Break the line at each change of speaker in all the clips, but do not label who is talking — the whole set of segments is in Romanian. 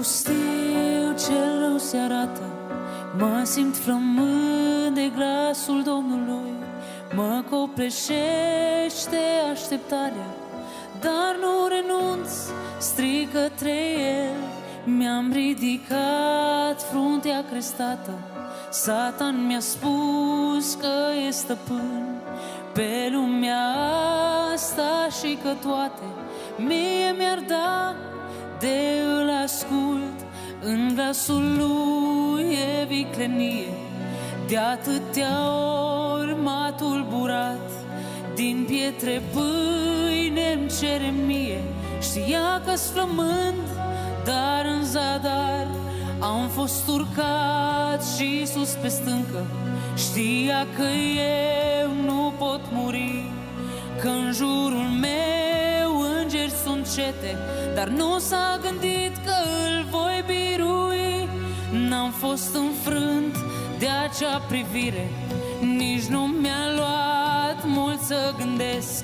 pustiu cel rău se arată, mă simt flămând de glasul Domnului. Mă copleșește așteptarea, dar nu renunț, strig către El. Mi-am ridicat fruntea crestată, Satan mi-a spus că e stăpân pe lumea asta și că toate mie mi-ar da de îl ascult. În glasul lui e viclenie, de atâtea ori m-a tulburat. Din pietre pâine-mi cere mie, știa că-s flămând, dar în zadar am fost urcat și sus pe stâncă. Știa că eu nu pot muri, că în jurul meu îngeri sunt cete, dar nu s-a gândit că îl voi birui. N-am fost înfrânt de acea privire, nici nu mi-a luat mult să gândesc.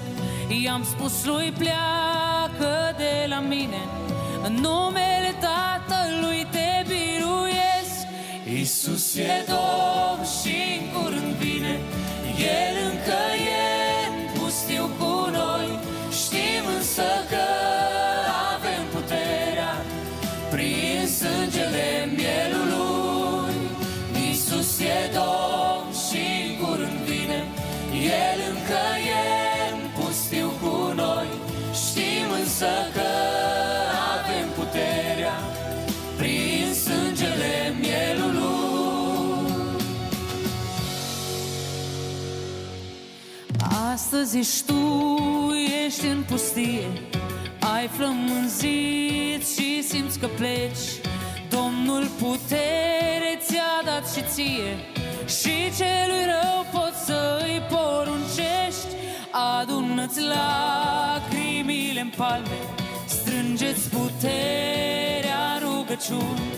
I-am spus lui pleacă de la mine, în numele Tatălui te biruiesc. Iisus e Domn și în curând vine, El încă e în pustiu cu noi. Știm însă că avem puterea prin sângele mielului. Iisus e Domn și în curând vine, El încă e în pustiu cu noi. Știm însă că avem puterea prin sângele mielului. Astăzi ești tu, ești în pustie, ai flămânzit și simți că pleci. Domnul putere ți-a dat și ție, și celui rău poți să-i poruncești. Adună-ți lacrimile-n palme, strângeți puterea în rugăciuni.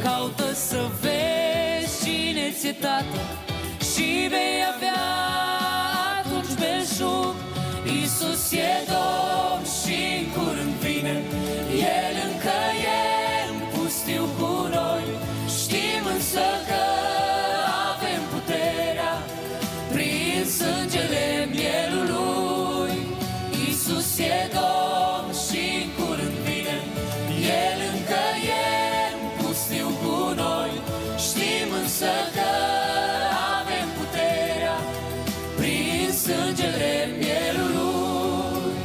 Caută să vezi cine ți-e tată și vei avea atunci belșug. Iisus e Domn și în curând vine, El încă e în pustiu cu noi. Știm însă că avem puterea prin sângele mielului. Iisus e Domn și în curând vine, El încă e în pustiu cu noi. Știm însă că avem puterea prin sângele mielului.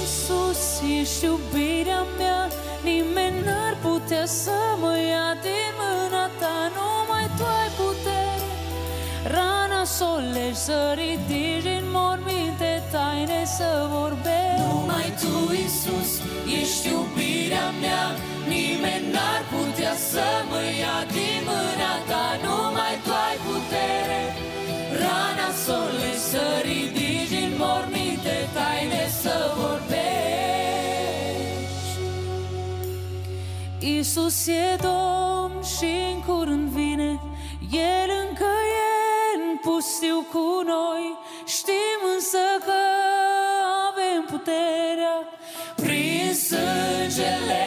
Iisus, ești iubirea mea, nimeni n-ar putea să mă ia din mâna ta. Numai tu ai putere, rana să o legi, să ridici din morminte, taine să vorbești. Numai tu, Iisus, ești iubirea mea, nimeni n-ar putea să mă ia din mâna ta. Numai tu ai putere, rana să o legi, să ridici din morminte, taine să vorbești. Iisus e Domn și în curând vine, El încă e în pustiu cu noi. Știm însă că avem puterea prin sângele